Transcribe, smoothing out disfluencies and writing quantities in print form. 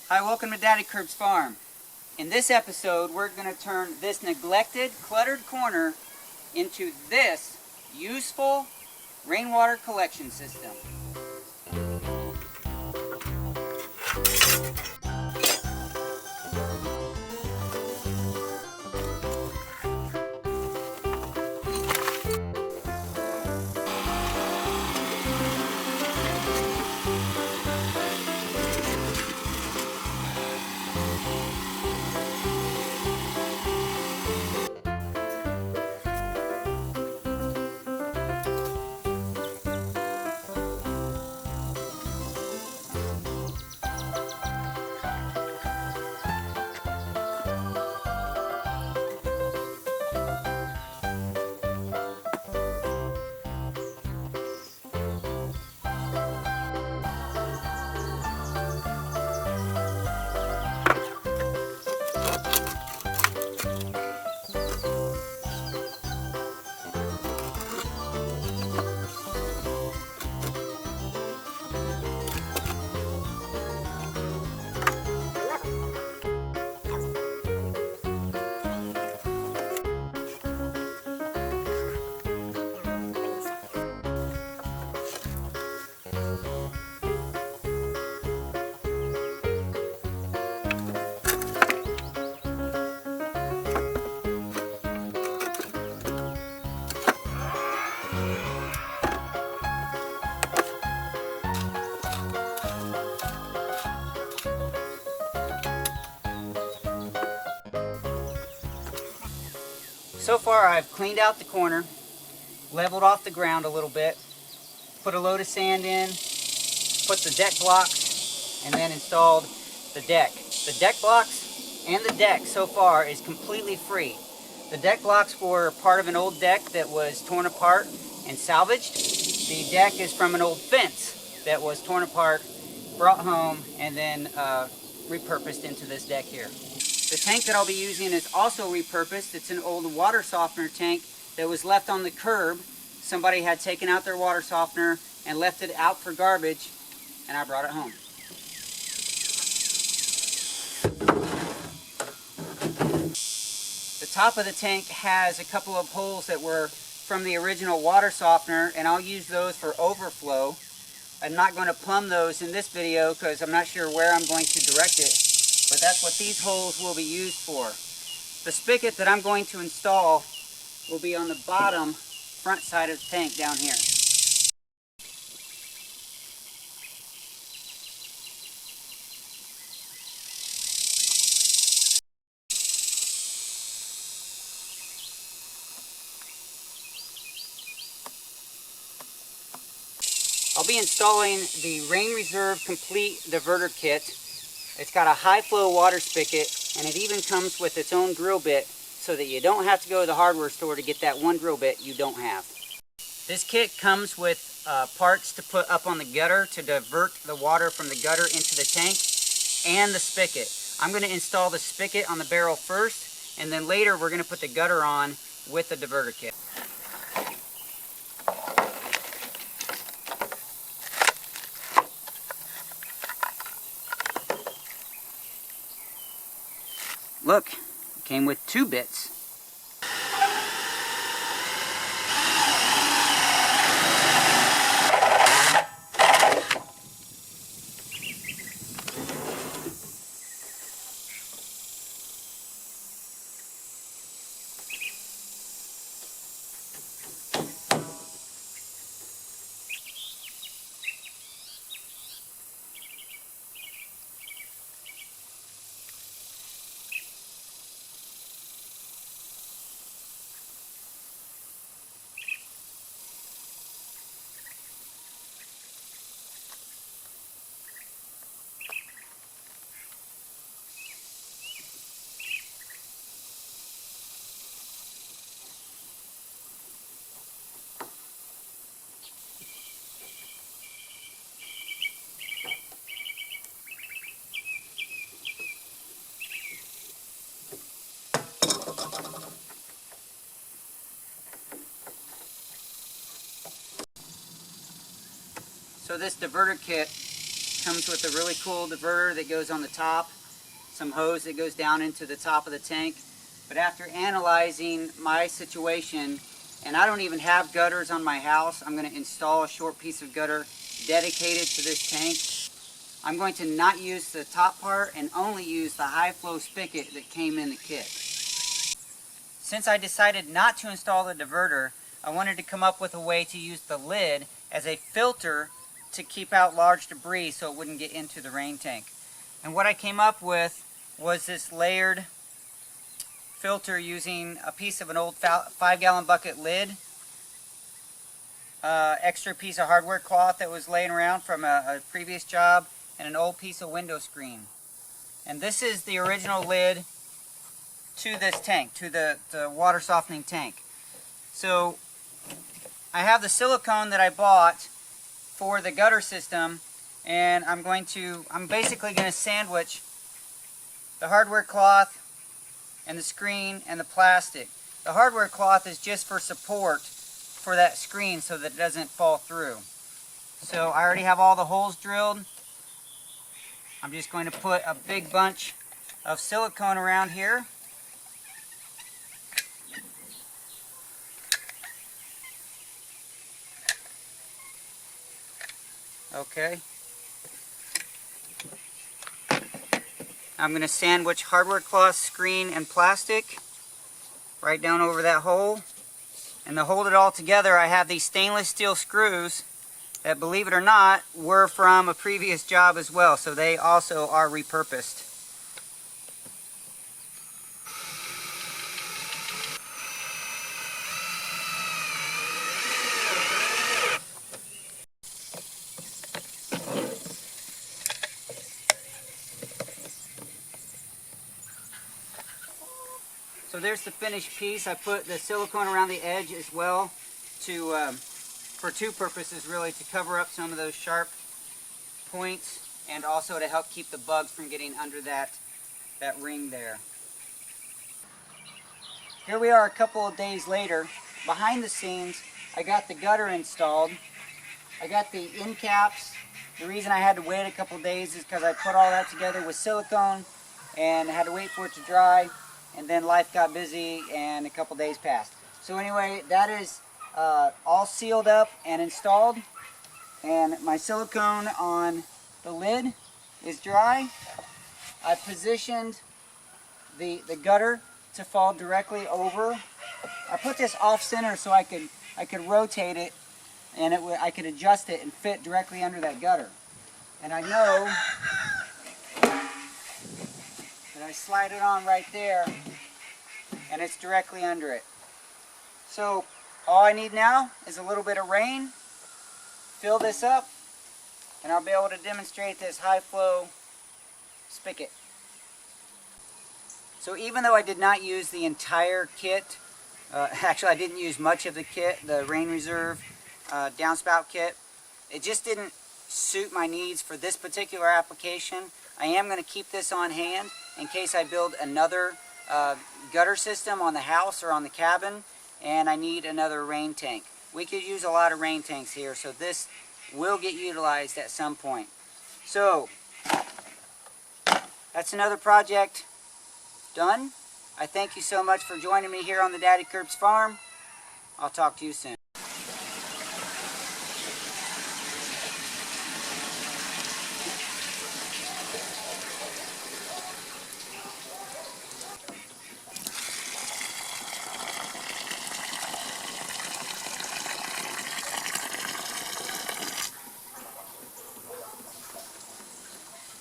Hi, welcome to Daddy Curb's farm. In this episode, we're going to turn this neglected, cluttered corner into this useful rainwater collection system. So far, I've cleaned out the corner, leveled off the ground a little bit, put a load of sand in, put the deck blocks, and then installed the deck. The deck blocks and the deck so far is completely free. The deck blocks were part of an old deck that was torn apart and salvaged. The deck is from an old fence that was torn apart, brought home, and then repurposed into this deck here. The tank that I'll be using is also repurposed. It's an old water softener tank that was left on the curb. Somebody had taken out their water softener and left it out for garbage, and I brought it home. The top of the tank has a couple of holes that were from the original water softener, and I'll use those for overflow. I'm not going to plumb those in this video because I'm not sure where I'm going to direct it, but that's what these holes will be used for. The spigot that I'm going to install will be on the bottom front side of the tank down here. I'll be installing the Rain Reserve Complete Diverter Kit. It's got a high flow water spigot, and it even comes with its own drill bit so that you don't have to go to the hardware store to get that one drill bit you don't have. This kit comes with parts to put up on the gutter to divert the water from the gutter into the tank, and the spigot. I'm going to install the spigot on the barrel first, and then later we're going to put the gutter on with the diverter kit. Look, it came with 2 bits. So this diverter kit comes with a really cool diverter that goes on the top, some hose that goes down into the top of the tank. But after analyzing my situation, and I don't even have gutters on my house, I'm going to install a short piece of gutter dedicated to this tank. I'm going to not use the top part and only use the high flow spigot that came in the kit. Since I decided not to install the diverter, I wanted to come up with a way to use the lid as a filter to keep out large debris so it wouldn't get into the rain tank. And what I came up with was this layered filter using a piece of an old 5-gallon bucket lid, extra piece of hardware cloth that was laying around from a previous job, and an old piece of window screen. And this is the original lid to this tank, to the water softening tank. So I have the silicone that I bought for the gutter system, and I'm basically going to sandwich the hardware cloth and the screen and the plastic. The hardware cloth is just for support for that screen so that it doesn't fall through. So I already have all the holes drilled. I'm just going to put a big bunch of silicone around here. Okay. I'm going to sandwich hardware cloth, screen, and plastic right down over that hole. And to hold it all together, I have these stainless steel screws that, believe it or not, were from a previous job as well. So they also are repurposed. So there's the finished piece. I put the silicone around the edge as well for two purposes really, to cover up some of those sharp points and also to help keep the bugs from getting under that ring there. Here we are a couple of days later. Behind the scenes, I got the gutter installed. I got the end caps. The reason I had to wait a couple of days is because I put all that together with silicone and had to wait for it to dry. And then life got busy and a couple days passed. So anyway, that is all sealed up and installed. And my silicone on the lid is dry. I positioned the gutter to fall directly over. I put this off center so I could rotate it and I could adjust it and fit directly under that gutter. And I know that I slide it on right there and it's directly under it. So all I need now is a little bit of rain, fill this up, and I'll be able to demonstrate this high flow spigot. So even though I did not use the entire kit, actually I didn't use much of the kit, the rain reserve downspout kit, it just didn't suit my needs for this particular application. I am going to keep this on hand in case I build another gutter system on the house or on the cabin and I need another rain tank. We could use a lot of rain tanks here, so this will get utilized at some point. So that's another project done. I thank you so much for joining me here on the Daddy Kirps farm. I'll talk to you soon.